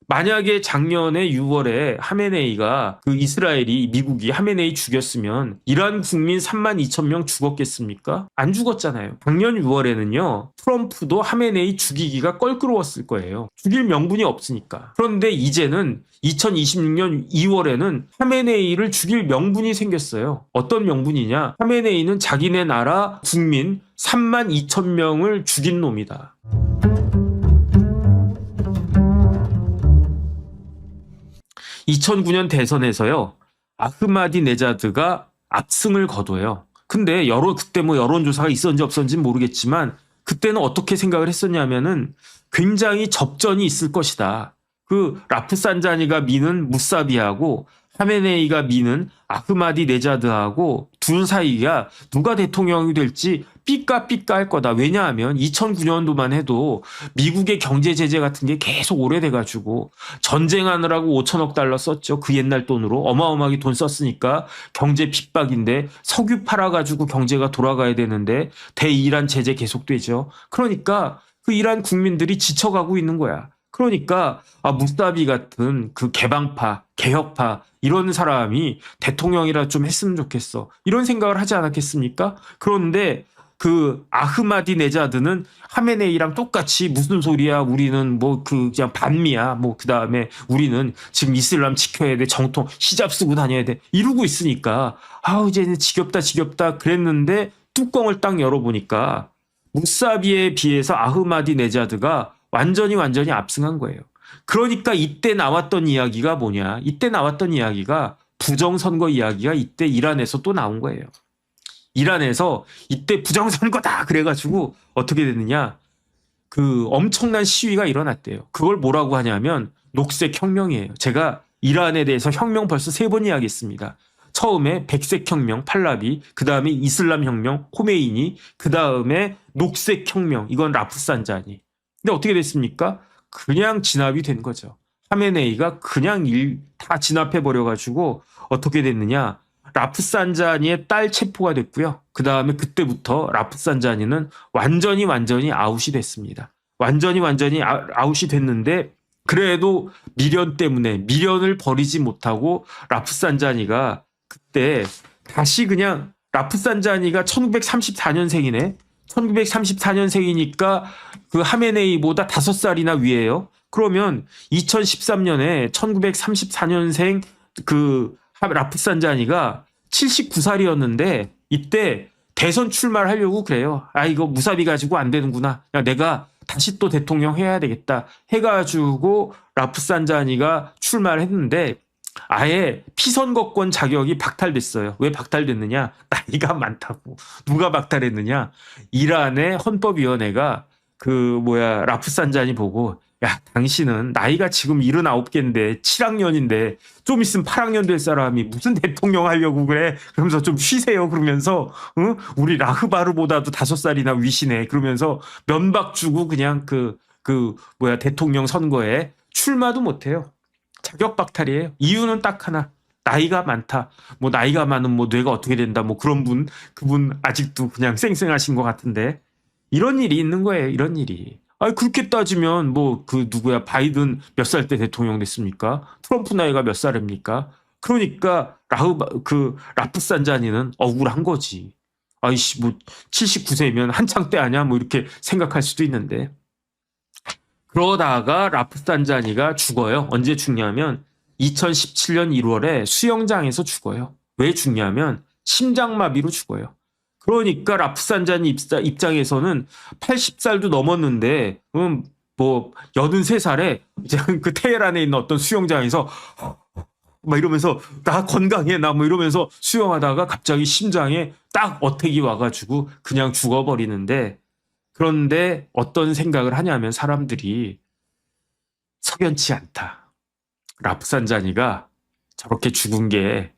만약에 작년에 6월에 하메네이가 미국이 하메네이 죽였으면 이란 국민 32,000명 죽었겠습니까? 안 죽었잖아요. 작년 6월에는요. 트럼프도 하메네이 죽이기가 껄끄러웠을 거예요. 죽일 명분이 없으니까. 그런데 이제는 2026년 2월에는 하메네이를 죽일 명분이 생겼어요. 어떤 명분이냐? 하메네이는 자기네 나라 국민 32,000명을 죽인 놈이다. 2009년 대선에서요. 아흐마디네자드가 압승을 거둬요. 근데 그때 여론조사가 있었는지 없었는지는 모르겠지만 그때는 어떻게 생각을 했었냐면은 굉장히 접전이 있을 것이다. 라프산자니가 미는 무사비하고 하메네이가 미는 아흐마디네자드하고 둘 사이가 누가 대통령이 될지 삐까삐까 할 거다. 왜냐하면 2009년도만 해도 미국의 경제 제재 같은 게 계속 오래돼가지고 전쟁하느라고 5천억 달러 썼죠. 그 옛날 돈으로 어마어마하게 돈 썼으니까 경제 핍박인데 석유 팔아가지고 경제가 돌아가야 되는데 대이란 제재 계속되죠. 그러니까 그 이란 국민들이 지쳐가고 있는 거야. 그러니까 무사비 같은 개방파, 개혁파 이런 사람이 대통령이라 좀 했으면 좋겠어. 이런 생각을 하지 않았겠습니까? 그런데 아흐마디네자드는 하메네이랑 똑같이 무슨 소리야? 우리는 그냥 반미야. 그다음에 우리는 지금 이슬람 지켜야 돼. 정통 히잡 쓰고 다녀야 돼. 이러고 있으니까 이제는 지겹다 그랬는데 뚜껑을 딱 열어보니까 무사비에 비해서 아흐마디네자드가 완전히 압승한 거예요. 그러니까 이때 나왔던 이야기가 뭐냐? 이때 나왔던 이야기가 부정선거 이야기가 이때 이란에서 또 나온 거예요. 이란에서 이때 부정선거다 그래가지고 어떻게 됐느냐? 엄청난 시위가 일어났대요. 그걸 뭐라고 하냐면 녹색혁명이에요. 제가 이란에 대해서 혁명 벌써 3번 이야기했습니다. 처음에 백색혁명 팔라비, 그 다음에 이슬람혁명 호메이니, 그 다음에 녹색혁명 이건 라프산자니. 근데 어떻게 됐습니까? 그냥 진압이 된 거죠. 하메네이가 그냥 다 진압해버려가지고 어떻게 됐느냐. 라프산자니의 딸 체포가 됐고요. 그 다음에 그때부터 라프산자니는 완전히 아웃이 됐습니다. 완전히 아웃이 됐는데 그래도 미련을 버리지 못하고 라프산자니가 그때 다시 그냥 라프산자니가 1934년생이네. 1934년생이니까 하메네이보다 5살이나 위에요. 그러면 2013년에 1934년생 라프산자니가 79살이었는데 이때 대선 출마를 하려고 그래요. 이거 무사비 가지고 안 되는구나. 야, 내가 다시 또 대통령 해야 되겠다. 해가지고 라프산자니가 출마를 했는데 아예 피선거권 자격이 박탈됐어요. 왜 박탈됐느냐? 나이가 많다고. 누가 박탈했느냐? 이란의 헌법위원회가 라프산자니 보고 야, 당신은 나이가 지금 79개인데 7학년인데 좀 있으면 8학년 될 사람이 무슨 대통령 하려고 그래? 그러면서 좀 쉬세요. 그러면서 우리 라흐바르보다도 5살이나 위시네. 그러면서 면박 주고 그냥 대통령 선거에 출마도 못해요. 자격 박탈이에요. 이유는 딱 하나. 나이가 많다. 나이가 많은 뇌가 어떻게 된다. 그분 아직도 그냥 쌩쌩하신 것 같은데. 이런 일이 있는 거예요. 이런 일이. 그렇게 따지면 누구야? 바이든 몇 살 때 대통령 됐습니까? 트럼프 나이가 몇 살입니까? 그러니까 라프산자니는 억울한 거지. 79세면 한창 때 아니야? 이렇게 생각할 수도 있는데. 그러다가 라프산자니가 죽어요. 언제 죽냐면 2017년 1월에 수영장에서 죽어요. 왜 죽냐면 심장마비로 죽어요. 그러니까 라프산자니 입장에서는 80살도 넘었는데 83살에 이제 테헤란에 있는 어떤 수영장에서 이러면서 나 건강해 나 이러면서 수영하다가 갑자기 심장에 딱 어택이 와가지고 그냥 죽어버리는데 그런데 어떤 생각을 하냐면 사람들이 석연치 않다. 라프산자니가 저렇게 죽은 게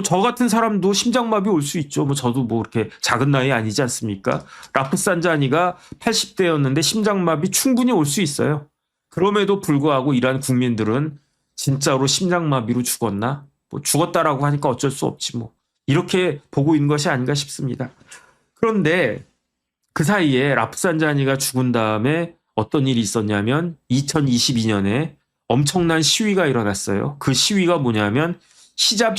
저 같은 사람도 심장마비 올 수 있죠. 저도 이렇게 작은 나이 아니지 않습니까? 라프산자니가 80대였는데 심장마비 충분히 올 수 있어요. 그럼에도 불구하고 이란 국민들은 진짜로 심장마비로 죽었나? 죽었다라고 하니까 어쩔 수 없지 이렇게 보고 있는 것이 아닌가 싶습니다. 그런데 그 사이에 라프산자니가 죽은 다음에 어떤 일이 있었냐면 2022년에 엄청난 시위가 일어났어요. 그 시위가 뭐냐면 히잡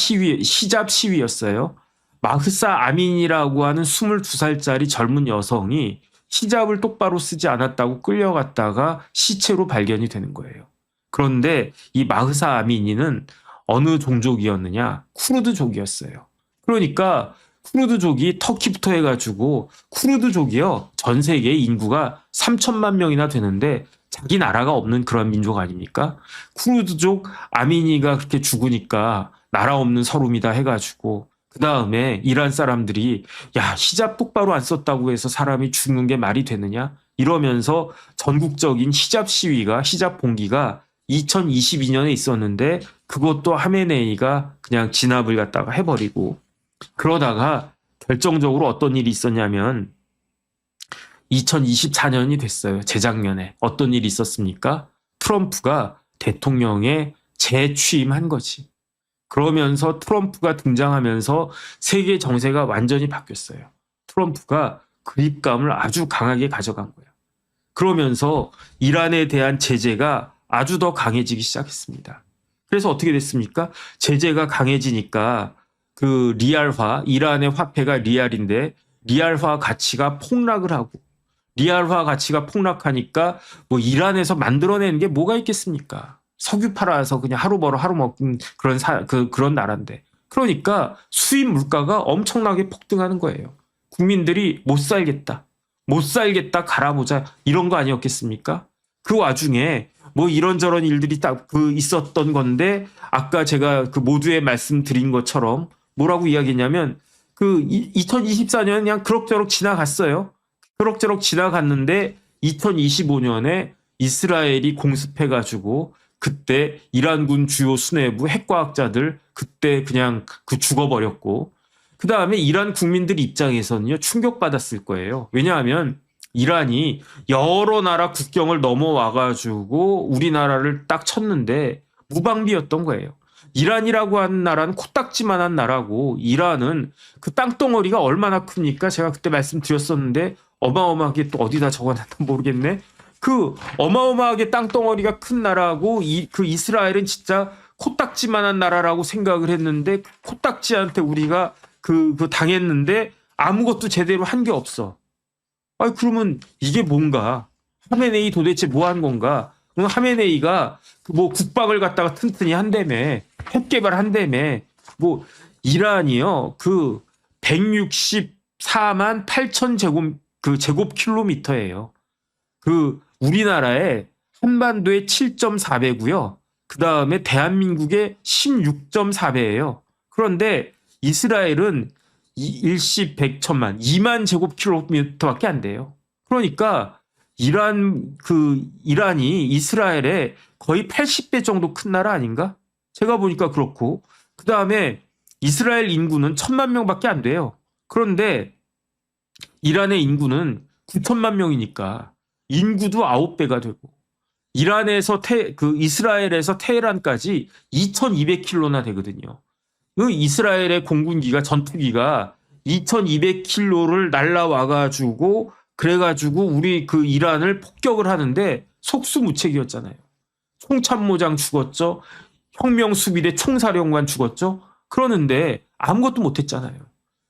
시위였어요. 마흐사 아민이라고 하는 22살짜리 젊은 여성이 히잡을 똑바로 쓰지 않았다고 끌려갔다가 시체로 발견이 되는 거예요. 그런데 이 마흐사 아미니는 어느 종족이었느냐? 쿠르드족이었어요. 그러니까 쿠르드족이 터키부터 해가지고 쿠르드족이요. 전 세계 인구가 3천만 명이나 되는데 자기 나라가 없는 그런 민족 아닙니까? 쿠르드족 아미니가 그렇게 죽으니까 나라 없는 서름이다 해가지고 그 다음에 이란 사람들이 야 히잡 똑바로 안 썼다고 해서 사람이 죽는 게 말이 되느냐? 이러면서 전국적인 히잡 봉기가 2022년에 있었는데 그것도 하메네이가 그냥 진압을 갖다가 해버리고 그러다가 결정적으로 어떤 일이 있었냐면 2024년이 됐어요. 재작년에. 어떤 일이 있었습니까? 트럼프가 대통령에 재취임한 거지. 그러면서 트럼프가 등장하면서 세계 정세가 완전히 바뀌었어요. 트럼프가 그립감을 아주 강하게 가져간 거예요. 그러면서 이란에 대한 제재가 아주 더 강해지기 시작했습니다. 그래서 어떻게 됐습니까? 제재가 강해지니까 그 리알화, 이란의 화폐가 리알인데 리알화 가치가 폭락을 하고 리알화 가치가 폭락하니까 뭐 이란에서 만들어내는 게 뭐가 있겠습니까? 석유 팔아서 그냥 하루 벌어 하루 먹는 그런 나라인데. 그러니까 수입 물가가 엄청나게 폭등하는 거예요. 국민들이 못 살겠다. 못 살겠다 갈아보자 이런 거 아니었겠습니까? 그 와중에 뭐 이런저런 일들이 딱 있었던 건데 아까 제가 그 모두에 말씀드린 것처럼 뭐라고 이야기했냐면 2024년 그냥 그럭저럭 지나갔어요. 그럭저럭 지나갔는데 2025년에 이스라엘이 공습해가지고 그때 이란군 주요 수뇌부 핵과학자들 그때 그냥 죽어버렸고 그 다음에 이란 국민들 입장에서는요 충격받았을 거예요. 왜냐하면 이란이 여러 나라 국경을 넘어와가지고 우리나라를 딱 쳤는데 무방비였던 거예요. 이란이라고 하는 나라는 코딱지만한 나라고 이란은 그 땅덩어리가 얼마나 큽니까? 제가 그때 말씀드렸었는데 어마어마하게 또 어디다 적어놨나 모르겠네. 그 어마어마하게 땅덩어리가 큰 나라고 그 이스라엘은 진짜 코딱지만한 나라라고 생각을 했는데 코딱지한테 우리가 그 당했는데 아무것도 제대로 한 게 없어. 그러면 이게 뭔가? 하메네이 도대체 뭐 한 건가? 그럼 하메네이가 뭐 국방을 갖다가 튼튼히 한다며, 핵 개발한다며, 뭐 이란이요, 164만 8천 제곱킬로미터예요. 우리나라의 한반도의 7.4배고요. 그 다음에 대한민국의 16.4배예요. 그런데 이스라엘은 일시 100천만 2만 제곱킬로미터밖에 안 돼요. 그러니까 이란이 이스라엘의 거의 80배 정도 큰 나라 아닌가? 제가 보니까 그렇고 그 다음에 이스라엘 인구는 1,000만 명밖에 안 돼요. 그런데 이란의 인구는 9천만 명이니까 인구도 9배가 되고 이스라엘에서 테헤란까지 2,200킬로나 되거든요. 이스라엘의 공군기가 전투기가 2,200킬로를 날라와가지고 그래가지고 우리 이란을 폭격을 하는데 속수무책이었잖아요. 총참모장 죽었죠. 혁명수비대 총사령관 죽었죠. 그러는데 아무것도 못했잖아요.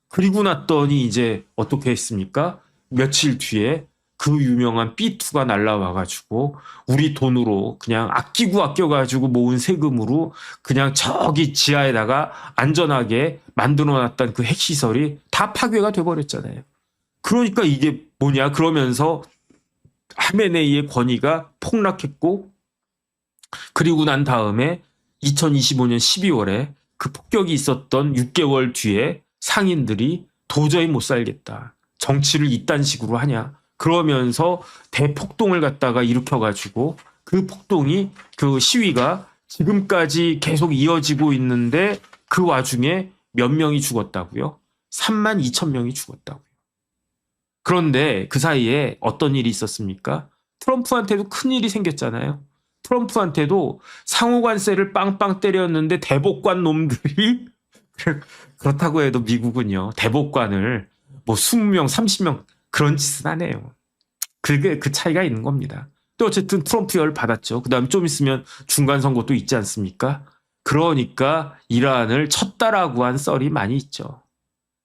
그리고 났더니 이제 어떻게 했습니까? 며칠 뒤에 그 유명한 B2가 날라와가지고 우리 돈으로 그냥 아껴가지고 모은 세금으로 그냥 저기 지하에다가 안전하게 만들어놨던 그 핵시설이 다 파괴가 돼버렸잖아요. 그러니까 이게 뭐냐 그러면서 하메네이의 권위가 폭락했고 그리고 난 다음에 2025년 12월에 그 폭격이 있었던 6개월 뒤에 상인들이 도저히 못 살겠다. 정치를 이딴 식으로 하냐. 그러면서 대폭동을 갖다가 일으켜가지고 그 시위가 지금까지 계속 이어지고 있는데 그 와중에 몇 명이 죽었다고요? 3만 2천 명이 죽었다고요. 그런데 그 사이에 어떤 일이 있었습니까? 트럼프한테도 큰 일이 생겼잖아요. 트럼프한테도 상호관세를 빵빵 때렸는데 대법관 놈들이 그렇다고 해도 미국은요. 대법관을 뭐 20명, 30명 그런 짓은 안 해요. 그게 그 차이가 있는 겁니다. 근데 어쨌든 트럼프 열 받았죠. 그다음 좀 있으면 중간 선거도 있지 않습니까? 그러니까 이란을 쳤다라고 한 썰이 많이 있죠.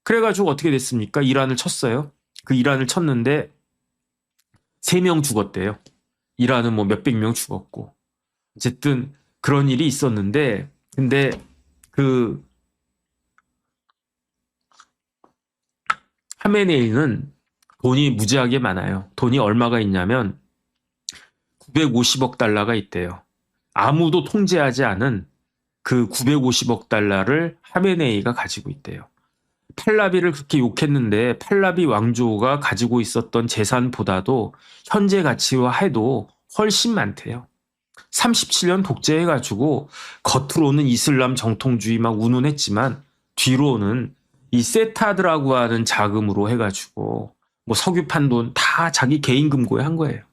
그래가지고 어떻게 됐습니까? 이란을 쳤어요. 그 이란을 쳤는데 3명 죽었대요. 이란은 뭐 몇백 명 죽었고. 어쨌든 그런 일이 있었는데, 근데 그 하메네이는 돈이 무지하게 많아요. 돈이 얼마가 있냐면 950억 달러가 있대요. 아무도 통제하지 않은 그 950억 달러를 하메네이가 가지고 있대요. 팔라비를 그렇게 욕했는데 팔라비 왕조가 가지고 있었던 재산보다도 현재 가치와 해도 훨씬 많대요. 37년 독재해가지고 겉으로는 이슬람 정통주의 막 운운했지만 뒤로는 이 세타드라고 하는 자금으로 해가지고 뭐 석유 판 돈 다 자기 개인 금고에 한 거예요.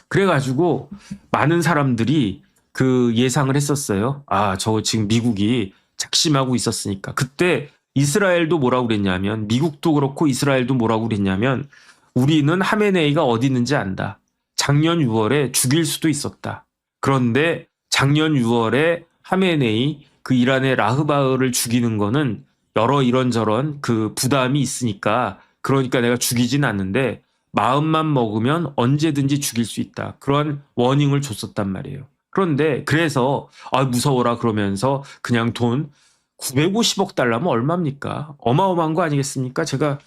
그래가지고 많은 사람들이 그 예상을 했었어요. 아, 저 지금 미국이 작심하고 있었으니까. 그때 이스라엘도 뭐라고 그랬냐면, 미국도 그렇고 이스라엘도 뭐라고 그랬냐면, 우리는 하메네이가 어디 있는지 안다. 작년 6월에 죽일 수도 있었다. 그런데 작년 6월에 하메네이 그 이란의 라흐바흐를 죽이는 거는 여러 이런저런 그 부담이 있으니까, 그러니까 내가 죽이진 않는데 마음만 먹으면 언제든지 죽일 수 있다. 그런 워닝을 줬었단 말이에요. 그런데 그래서 무서워라 그러면서 그냥 돈 950억 달러면 얼마입니까? 어마어마한 거 아니겠습니까? 제가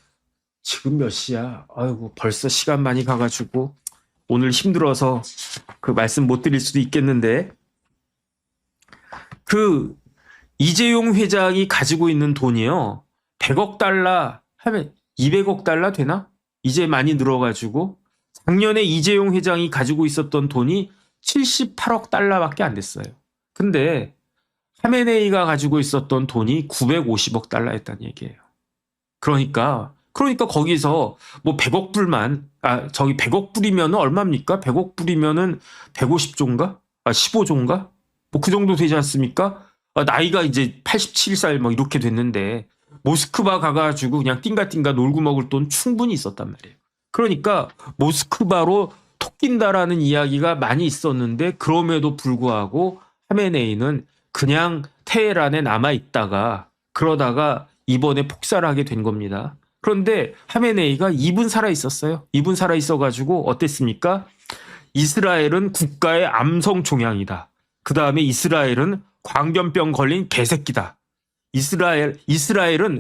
지금 몇 시야? 아이고 벌써 시간 많이 가가지고 오늘 힘들어서 그 말씀 못 드릴 수도 있겠는데, 그 이재용 회장이 가지고 있는 돈이요. 100억 달러 하면 200억 달러 되나? 이제 많이 늘어가지고 작년에 이재용 회장이 가지고 있었던 돈이 78억 달러밖에 안 됐어요. 근데 하메네이가 가지고 있었던 돈이 950억 달러였다는 얘기예요. 그러니까 거기서 뭐 100억 불만, 100억 불이면 얼마입니까? 100억 불이면은 150조인가? 15조인가? 뭐 그 정도 되지 않습니까? 나이가 이제 87살 뭐 이렇게 됐는데 모스크바 가가지고 그냥 띵가띵가 놀고 먹을 돈 충분히 있었단 말이에요. 그러니까 모스크바로 토낀다라는 이야기가 많이 있었는데, 그럼에도 불구하고 하메네이는 그냥 테헤란에 남아있다가 그러다가 이번에 폭살하게 된 겁니다. 그런데 하메네이가 2분 살아있었어요. 2분 살아있어가지고 어땠습니까? 이스라엘은 국가의 암성 종양이다. 그 다음에 이스라엘은 광견병 걸린 개새끼다. 이스라엘은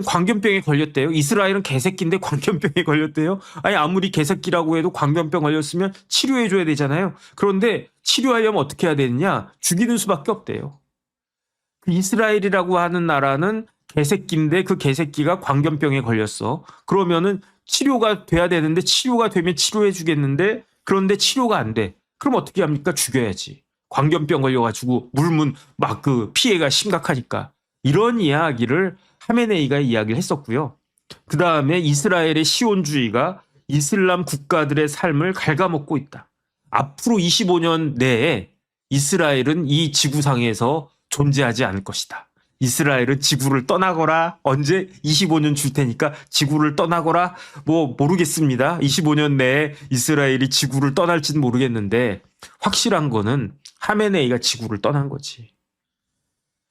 광견병에 걸렸대요. 이스라엘은 개새끼인데 광견병에 걸렸대요. 아니 아무리 개새끼라고 해도 광견병 걸렸으면 치료해줘야 되잖아요. 그런데 치료하려면 어떻게 해야 되느냐? 죽이는 수밖에 없대요. 이스라엘이라고 하는 나라는 개새끼인데 그 개새끼가 광견병에 걸렸어. 그러면은 치료가 돼야 되는데, 치료가 되면 치료해 주겠는데, 그런데 치료가 안 돼. 그럼 어떻게 합니까? 죽여야지. 광견병 걸려가지고 물면 막 그 피해가 심각하니까. 이런 이야기를 하메네이가 이야기를 했었고요. 그 다음에 이스라엘의 시온주의가 이슬람 국가들의 삶을 갉아먹고 있다. 앞으로 25년 내에 이스라엘은 이 지구상에서 존재하지 않을 것이다. 이스라엘은 지구를 떠나거라. 언제? 25년 줄 테니까 지구를 떠나거라. 뭐 모르겠습니다. 25년 내에 이스라엘이 지구를 떠날지는 모르겠는데 확실한 거는 하메네이가 지구를 떠난 거지.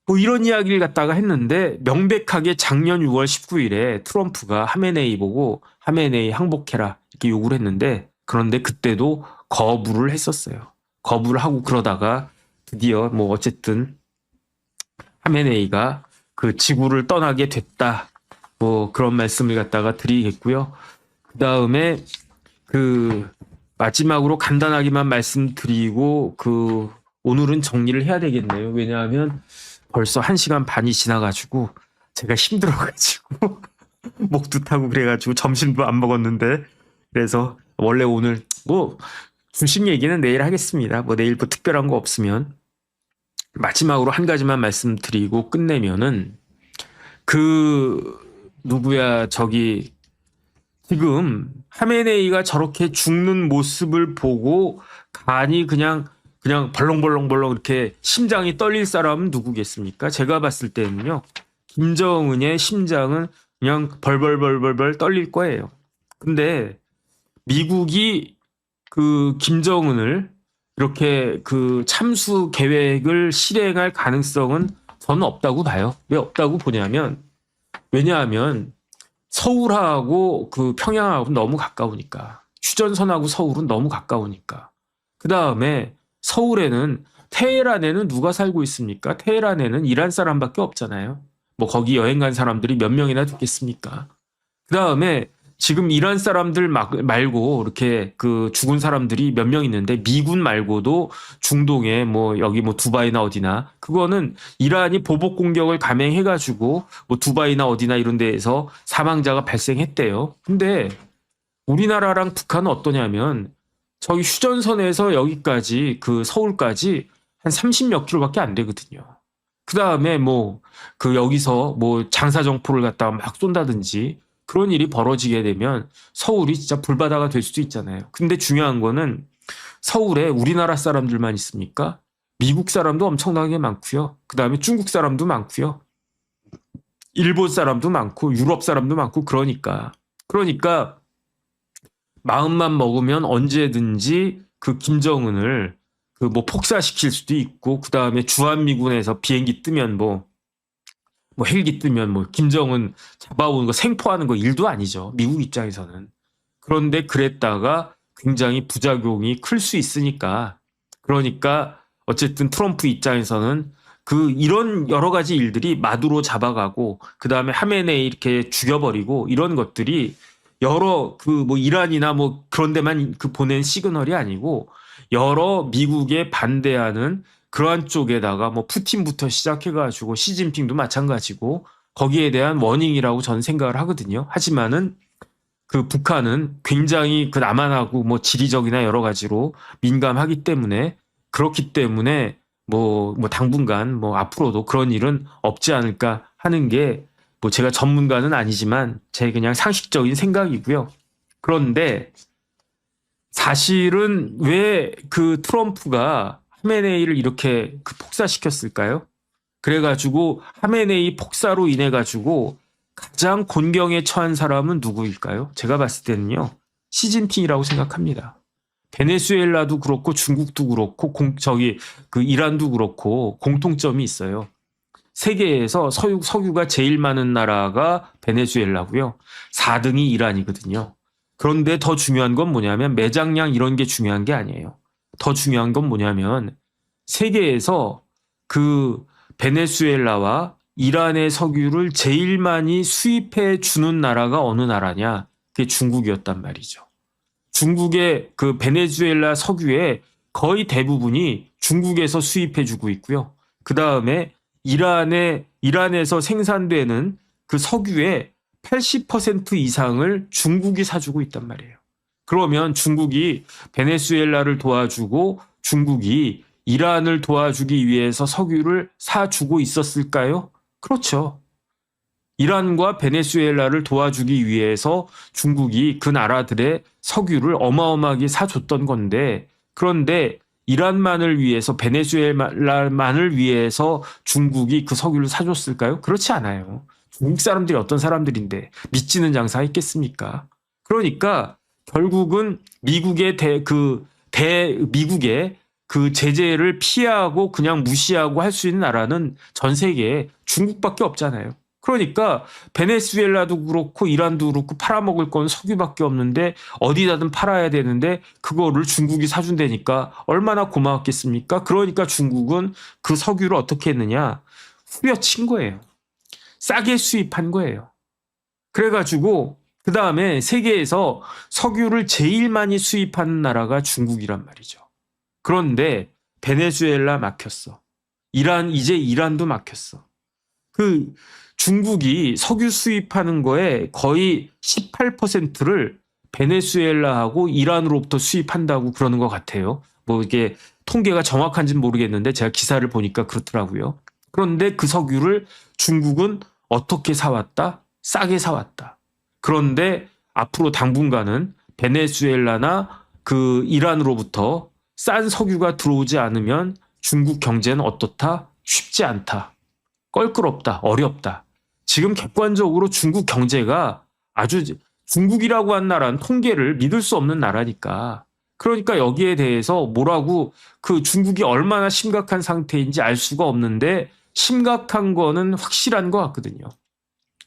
뭐 이런 이야기를 갖다가 했는데, 명백하게 작년 6월 19일에 트럼프가 하메네이 보고 하메네이 항복해라 이렇게 요구를 했는데, 그런데 그때도 거부를 했었어요. 거부를 하고 그러다가 드디어 뭐 어쨌든 하메네이가 그 지구를 떠나게 됐다. 뭐 그런 말씀을 갖다가 드리겠고요. 그 다음에 그 마지막으로 간단하게만 말씀드리고 오늘은 정리를 해야 되겠네요. 왜냐하면 벌써 1시간 반이 지나가지고 제가 힘들어가지고 목도 타고 그래가지고 점심도 안 먹었는데, 그래서 원래 오늘 뭐 중심 얘기는 내일 하겠습니다. 뭐 내일 뭐 특별한 거 없으면. 마지막으로 한 가지만 말씀드리고 끝내면은 지금 하메네이가 저렇게 죽는 모습을 보고 간이 그냥 벌렁벌렁벌렁 이렇게 심장이 떨릴 사람은 누구겠습니까? 제가 봤을 때는요, 김정은의 심장은 그냥 벌벌벌벌 떨릴 거예요. 근데 미국이 그 김정은을 이렇게 그 참수 계획을 실행할 가능성은 저는 없다고 봐요. 왜 없다고 보냐면, 왜냐하면 서울하고 그 평양하고 너무 가까우니까. 휴전선하고 서울은 너무 가까우니까. 그 다음에 서울에는, 테헤란에는 누가 살고 있습니까? 테헤란에는 이란 사람밖에 없잖아요. 뭐 거기 여행 간 사람들이 몇 명이나 됐겠습니까? 그 다음에 지금 이란 사람들 말고 이렇게 그 죽은 사람들이 몇 명 있는데, 미군 말고도 중동에 뭐 여기 뭐 두바이나 어디나, 그거는 이란이 보복 공격을 감행해가지고 뭐 두바이나 어디나 이런 데에서 사망자가 발생했대요. 근데 우리나라랑 북한은 어떠냐면, 저기 휴전선에서 여기까지 그 서울까지 한 30몇 킬로밖에 안 되거든요. 그 다음에 뭐 그 여기서 뭐 장사정포를 갖다가 막 쏜다든지 그런 일이 벌어지게 되면 서울이 진짜 불바다가 될 수도 있잖아요. 근데 중요한 거는, 서울에 우리나라 사람들만 있습니까? 미국 사람도 엄청나게 많고요. 그 다음에 중국 사람도 많고요. 일본 사람도 많고 유럽 사람도 많고, 그러니까 마음만 먹으면 언제든지 그 김정은을 그 뭐 폭사시킬 수도 있고, 그 다음에 주한미군에서 비행기 뜨면 뭐 헬기 뜨면 뭐 김정은 잡아오는 거, 생포하는 거 일도 아니죠. 미국 입장에서는. 그런데 그랬다가 굉장히 부작용이 클 수 있으니까, 그러니까 어쨌든 트럼프 입장에서는 그 이런 여러 가지 일들이 마두로 잡아가고 그 다음에 하메네이 이렇게 죽여버리고 이런 것들이 여러 그 뭐 이란이나 뭐 그런 데만 그 보낸 시그널이 아니고, 여러 미국에 반대하는 그러한 쪽에다가 뭐 푸틴부터 시작해가지고 시진핑도 마찬가지고 거기에 대한 워닝이라고 저는 생각을 하거든요. 하지만은 그 북한은 굉장히 그 남한하고 뭐 지리적이나 여러 가지로 민감하기 때문에, 그렇기 때문에 뭐 당분간 뭐 앞으로도 그런 일은 없지 않을까 하는 게, 뭐 제가 전문가는 아니지만 제 그냥 상식적인 생각이고요. 그런데 사실은 왜 그 트럼프가 하메네이를 이렇게 그 폭사시켰을까요? 그래가지고 하메네이 폭사로 인해가지고 가장 곤경에 처한 사람은 누구일까요? 제가 봤을 때는요, 시진핑이라고 생각합니다. 베네수엘라도 그렇고 중국도 그렇고 그 이란도 그렇고 공통점이 있어요. 세계에서 석유가 제일 많은 나라가 베네수엘라고요. 4등이 이란이거든요. 그런데 더 중요한 건 뭐냐면, 매장량 이런 게 중요한 게 아니에요. 더 중요한 건 뭐냐면, 세계에서 그 베네수엘라와 이란의 석유를 제일 많이 수입해 주는 나라가 어느 나라냐? 그게 중국이었단 말이죠. 중국의 그 베네수엘라 석유의 거의 대부분이 중국에서 수입해 주고 있고요. 그 다음에 이란에서 생산되는 그 석유의 80% 이상을 중국이 사주고 있단 말이에요. 그러면 중국이 베네수엘라를 도와주고 중국이 이란을 도와주기 위해서 석유를 사주고 있었을까요? 그렇죠. 이란과 베네수엘라를 도와주기 위해서 중국이 그 나라들의 석유를 어마어마하게 사줬던 건데, 그런데 이란만을 위해서, 베네수엘라만을 위해서 중국이 그 석유를 사줬을까요? 그렇지 않아요. 중국 사람들이 어떤 사람들인데 믿지는 장사 있겠습니까? 그러니까 결국은 미국의 미국의 그 제재를 피하고 그냥 무시하고 할 수 있는 나라는 전 세계에 중국밖에 없잖아요. 그러니까 베네수엘라도 그렇고 이란도 그렇고 팔아먹을 건 석유밖에 없는데, 어디다든 팔아야 되는데 그거를 중국이 사준다니까 얼마나 고마웠겠습니까? 그러니까 중국은 그 석유를 어떻게 했느냐? 후려친 거예요. 싸게 수입한 거예요. 그래가지고 그 다음에 세계에서 석유를 제일 많이 수입하는 나라가 중국이란 말이죠. 그런데 베네수엘라 막혔어. 이제 이란도 막혔어. 그 중국이 석유 수입하는 거에 거의 18%를 베네수엘라하고 이란으로부터 수입한다고 그러는 것 같아요. 뭐 이게 통계가 정확한지는 모르겠는데 제가 기사를 보니까 그렇더라고요. 그런데 그 석유를 중국은 어떻게 사왔다? 싸게 사왔다. 그런데 앞으로 당분간은 베네수엘라나 그 이란으로부터 싼 석유가 들어오지 않으면 중국 경제는 어떻다? 쉽지 않다. 껄끄럽다. 어렵다. 지금 객관적으로 중국 경제가 중국이라고 한 나라는 통계를 믿을 수 없는 나라니까. 그러니까 여기에 대해서 뭐라고 그 중국이 얼마나 심각한 상태인지 알 수가 없는데 심각한 거는 확실한 것 같거든요.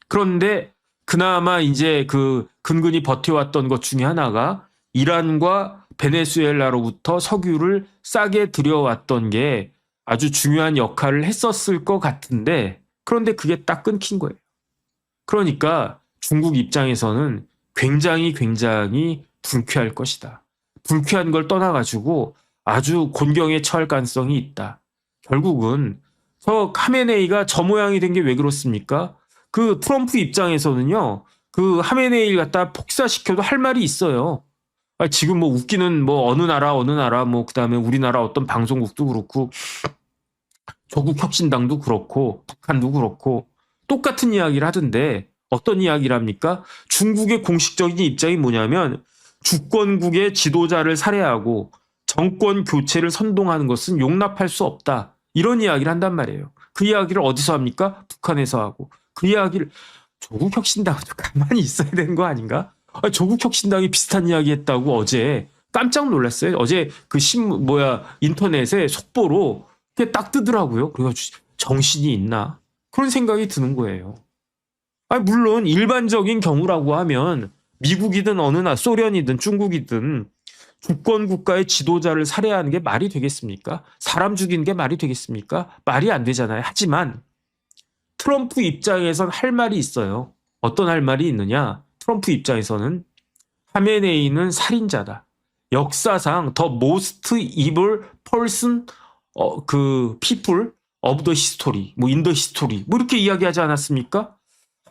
그런데 그나마 이제 그 근근히 버텨왔던 것 중에 하나가 이란과 베네수엘라로부터 석유를 싸게 들여왔던 게 아주 중요한 역할을 했었을 것 같은데 그런데 그게 딱 끊긴 거예요. 그러니까 중국 입장에서는 굉장히 불쾌할 것이다. 불쾌한 걸 떠나가지고 아주 곤경에 처할 가능성이 있다. 결국은 저 카메네이가 저 모양이 된 게 왜 그렇습니까? 그 트럼프 입장에서는요. 그 하메네이를 갖다 폭사시켜도 할 말이 있어요. 지금 뭐 웃기는 뭐 어느 나라 뭐 그다음에 우리나라 어떤 방송국도 그렇고 조국 혁신당도 그렇고 북한도 그렇고 똑같은 이야기를 하던데 어떤 이야기를 합니까? 중국의 공식적인 입장이 뭐냐면 주권국의 지도자를 살해하고 정권 교체를 선동하는 것은 용납할 수 없다. 이런 이야기를 한단 말이에요. 그 이야기를 어디서 합니까? 북한에서 하고. 그 이야기를 조국 혁신당도 가만히 있어야 되는 거 아닌가? 조국 혁신당이 비슷한 이야기 했다고 어제 깜짝 놀랐어요. 어제 그 인터넷에 속보로 그게 딱 뜨더라고요. 그래가지고 정신이 있나? 그런 생각이 드는 거예요. 물론 일반적인 경우라고 하면 미국이든 어느 나라, 소련이든 중국이든 주권 국가의 지도자를 살해하는 게 말이 되겠습니까? 사람 죽이는 게 말이 되겠습니까? 말이 안 되잖아요. 하지만 트럼프 입장에선 할 말이 있어요. 어떤 할 말이 있느냐? 트럼프 입장에서는 하메네이는 살인자다. 역사상 the most evil person 그 people of the history, 뭐 in the history, 뭐 이렇게 이야기하지 않았습니까?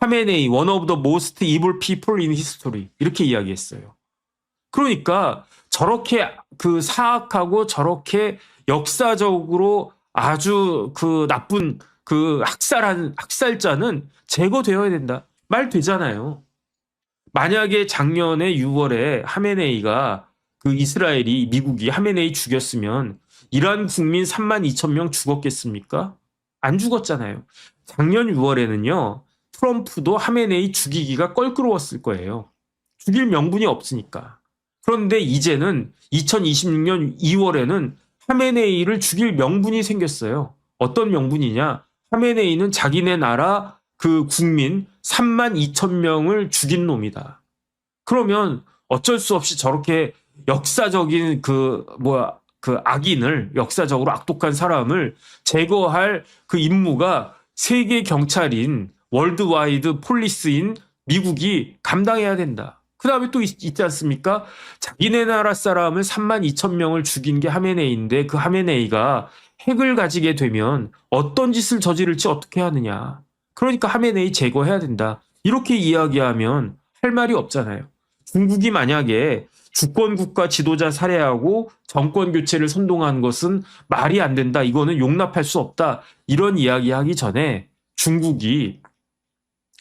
하메네이 one of the most evil people in history 이렇게 이야기했어요. 그러니까 저렇게 그 사악하고 저렇게 역사적으로 아주 그 나쁜 그 학살자는 제거되어야 된다. 말 되잖아요. 만약에 작년에 6월에 하메네이가 그 이스라엘이 미국이 하메네이 죽였으면 이란 국민 32,000명 죽었겠습니까? 안 죽었잖아요. 작년 6월에는요. 트럼프도 하메네이 죽이기가 껄끄러웠을 거예요. 죽일 명분이 없으니까. 그런데 이제는 2026년 2월에는 하메네이를 죽일 명분이 생겼어요. 어떤 명분이냐? 하메네이는 자기네 나라 그 국민 32,000명을 죽인 놈이다. 그러면 어쩔 수 없이 저렇게 역사적인 그 악인을 역사적으로 악독한 사람을 제거할 그 임무가 세계 경찰인 월드와이드 폴리스인 미국이 감당해야 된다. 그 다음에 또 있지 않습니까? 자기네 나라 사람을 32,000명을 죽인 게 하메네이인데 그 하메네이가 핵을 가지게 되면 어떤 짓을 저지를지 어떻게 하느냐. 그러니까 하메네이 제거해야 된다. 이렇게 이야기하면 할 말이 없잖아요. 중국이 만약에 주권국가 지도자 살해하고 정권 교체를 선동한 것은 말이 안 된다. 이거는 용납할 수 없다. 이런 이야기하기 전에 중국이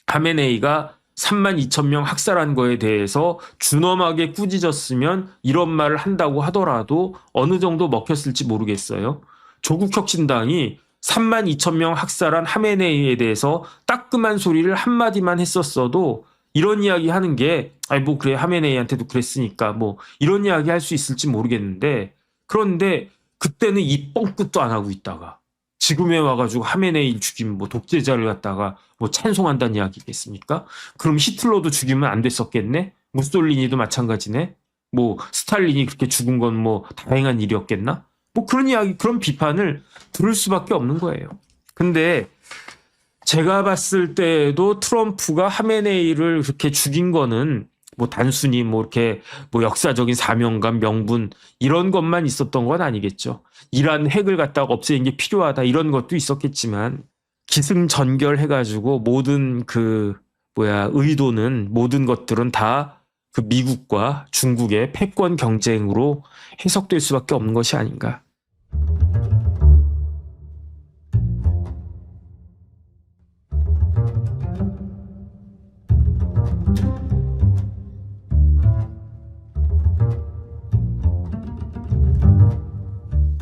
하메네이가 32,000명 학살한 거에 대해서 준엄하게 꾸짖었으면 이런 말을 한다고 하더라도 어느 정도 먹혔을지 모르겠어요. 조국 혁신당이 32,000명 학살한 하메네이에 대해서 따끔한 소리를 한마디만 했었어도 이런 이야기 하는 게 그래 하메네이한테도 그랬으니까 뭐 이런 이야기 할 수 있을지 모르겠는데 그런데 그때는 이 뻥끗도 안 하고 있다가 지금에 와가지고 하메네이 죽이면 뭐 독재자를 갖다가 뭐 찬송한다는 이야기겠습니까? 그럼 히틀러도 죽이면 안 됐었겠네? 무솔리니도 마찬가지네? 뭐 스탈린이 그렇게 죽은 건 뭐 다행한 일이었겠나? 뭐 그런 이야기, 그런 비판을 들을 수밖에 없는 거예요. 근데 제가 봤을 때도 트럼프가 하메네이를 그렇게 죽인 거는 뭐 단순히 뭐 이렇게 뭐 역사적인 사명감, 명분 이런 것만 있었던 건 아니겠죠. 이란 핵을 갖다가 없애는 게 필요하다 이런 것도 있었겠지만 기승전결해가지고 모든 의도는 모든 것들은 다 그 미국과 중국의 패권 경쟁으로 해석될 수밖에 없는 것이 아닌가.